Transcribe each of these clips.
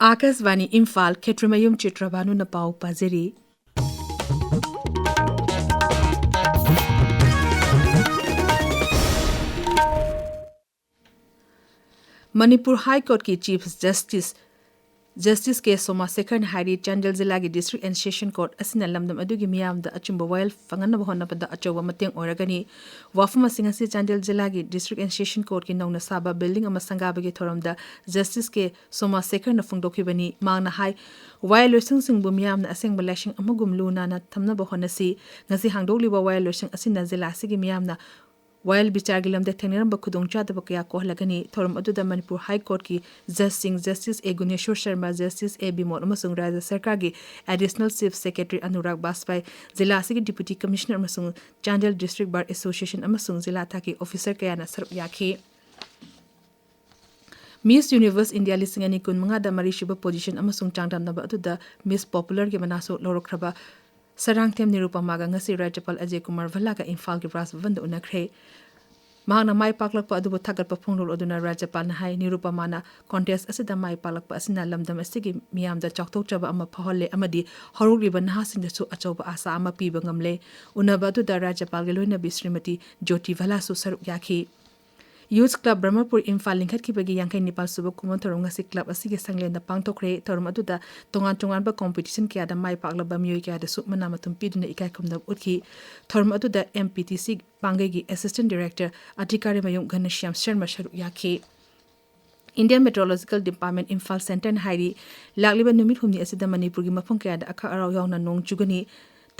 Akasvani Imphal Kshetrimayum Chitrabhanu na pau paziri. Manipur High Court ki Chief Justice K. Soma Second Hari Chandel Zilagi District and Session Court asina lamdam adugi miyam da achumba while fanganaba honnapada achowa mateng oragani wafuma singasi Chandel Zilagi District and Session Court ki nauna saba building ama sangabagi thoramda Justice K. Soma Second na fungdokibani mangna hai while losing singbu miyam na aseng balashing amagum luna na thamnaba honasi ngasi hangdokliba while losing asina zilasigi miyam na while Bichar de Teneramba Kudongcha the Bakaya Kohlagani, Thorum Aduda Manipur High Court ki Justice A. Guneshwar Sharma, Justice A. Bimor Masung Raja Sarkagi, Additional Chief Secretary Anurag Baspai, Zilasigi Deputy Commissioner Masung, Chandel District Bar Association Amasung Zilataki, Officer Kayana Saryaki. Miss Universe India listing ani kun mga da marishiba position Amasung Changdam Naba Aduda, Miss Popular Gimanaso Lorokraba. Sarang tem nirupamaga ngasi Rajapal Ajay Kumar Valaga Imphal ki Ras Bhavan da unakre. Mahang mai paklakpa adubo thagatpa phonglol aduna Rajapal na hai nirupamana contest asida mai palakpa asina lamdam asigi miyam da chakthokchaba ama phaholle amadi horugriba nahasing da su achoba asa ama piba ngamle unaba adu da Rajapal ge loina Srimati Jyoti Valasu saruk yakhi. Youth Club Brahmapur Imphal lingkhat ki bagi yangkai Nepal suba kumon thorum ngasi club asige sanglen da pangthokre thorum aduda tongan ba competition kya da mai paklaba miyoi kya da sumana matum piduna ikai kumda utkhi thorum aduda MPTC Pangegi Assistant Director Kshetrimayum Chitrabhanu Sharma Sharu yakhi. Indian Meteorological Department Imphal Center Hairi lagliba numit humni asida Manipur gi mafung kya da akha araw yawna nong chugani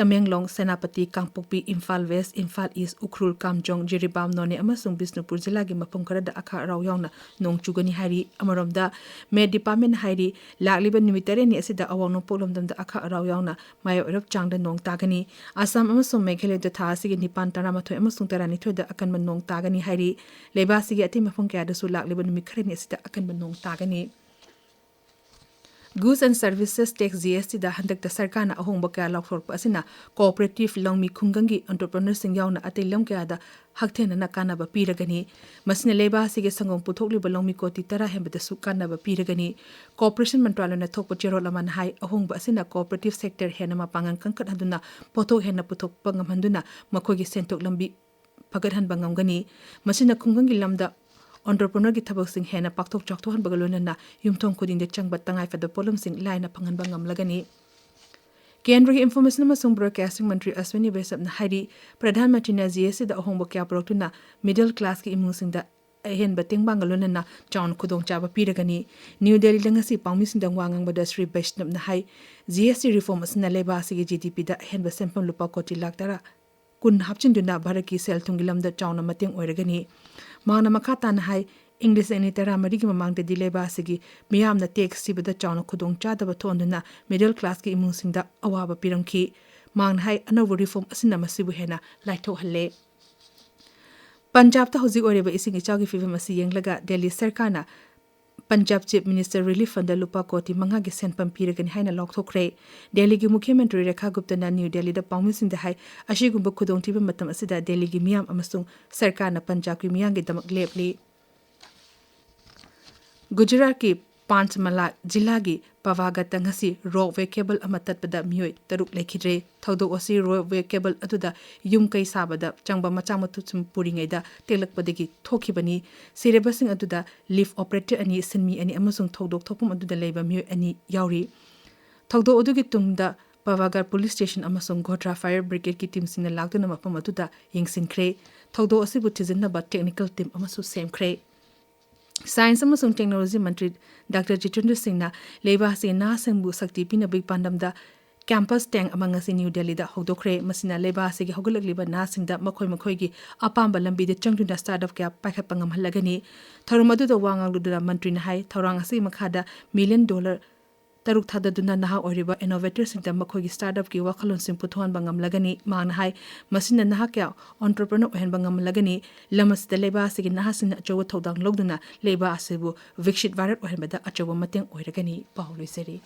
Tamenglong, Senapati, Kangpokpi, Imphal West, Imphal East, Ukhrul, Kamjong, Jiribam, None, amasung Bisnupur Zilagi mapung karada akha araw yawna nong chugani hari amaromda Med Department hari lagliba numitare ni asida awang no polomdam da akha araw yawna mayo erap changda nong tagani Assam amasung Meghalaya da tha sige nipan taramathoi amasung taranithoi da akan man nong tagani hari leba sige ati mapung kya da su lagliba numit khare ni asida akan man nong tagani. Goods and Services Tax GST da handak da sarkar na ahongba kaya laukthorpa asina cooperative longmi khungangi entrepreneur sing yauna atay lam kaya da hakthena na kanaba piragani masina leba sige sangong puthokliba longmi koti tara hemba da su kanaba piragani Corporation Mantralaya na thokpa chero laman hai ahongba asina cooperative sector hena mapangang kangkat handuna pothok hena puthokpa ngamhanduna makhogi sentok lambi phagathan bangamgani masina khungangi lamda entrepreneur ki thabak sing hena pakthok chakthok han bagalona na yumthong khuding de changbat tangai fa da polum sing laina phangan bangam lagani Kendra ki information amasung broadcasting mantri Aswini Besap na hari Pradhan Mantri na GST da ahongba kya produktuna middle class ki imung sing da ahen bating bangalona na chaun khudong chaba piragani New Delhi langasi pangmi sing dang wangang bada Sri Vaishnav na hai GST reform asna leba sige GDP da ahen ba sempam lupa koti lakh tara kun hapchinduna Bharat ki sel thungilam da chauna mateng oiragani Mana makata na hai English and Tara Marigi Mamang de Dileba Sigi, Miam the takes Sibada Chana Kudong Chada Batonduna, middle class ki imusing da Awaba Piranki, Mang Hai, another reform Asinama Sibuhena, Laito Hale. Punjab the Hosi Oreba is in a chagi Fivamasi Yang Laga, Delhi Serkana, Punjab Chief Minister Relief Fund Lupa Koti Mangagi Sen Pampiragan Haina Lokthokre, Delhi Gimukimentary Reka Gupta na New Delhi the Paumis in the High, Ashigumba Kudong Tiba Matam Asida, Delhi Gimiam Amasung, Serkana Punjab Miyangi Damak Lepli. Gujarat ki Panchmala Jilagi Pavaga Tangasi Roadway Cable Amatat Pada Mui Taruk Lekidre Todo Osi Roadway Cable Aduda Yum Kai Sabada Changba Machamatutum Puringeda Telak Padiki Tokibani Sirebasing Aduda Lift Operator Ani Sinmi Ani Amasung Todok Topum Aduda Labor Mu Ani Yauri Todo Odugitumda Pavagar Police Station Amasung Godra Fire Brigade ki team sing Lagduna Mapam Aduda Yingsin Kre Todo Osi Butizin ba technical team Amasu same Kre Science amasung Technology Mantri Dr. Jitendra Singh na leba se na sangbu sakti pina big pandam da campus tang among us in New Delhi da hodokre masina leba se gi hogalagliba na sing da makhoi gi apamba lambi de changdu da startup kya pakhapangam halagani tharumadu da wangang da mantri na hai thorang asi makhada $1 million Taruk Thadaduna Naha Oriba innovators in the Makogi startup ki Wakalon Simputuan Bangam Lagani, Manhai, Masina Nahaka, entrepreneur and Bangam Lagani, Lamas the Leba Sigin Nahasin Joe Todang Logduna, Leba Asibu, Vikshit Varat or Hemeda Achawa Mateng Oiragani, Pauli Seri.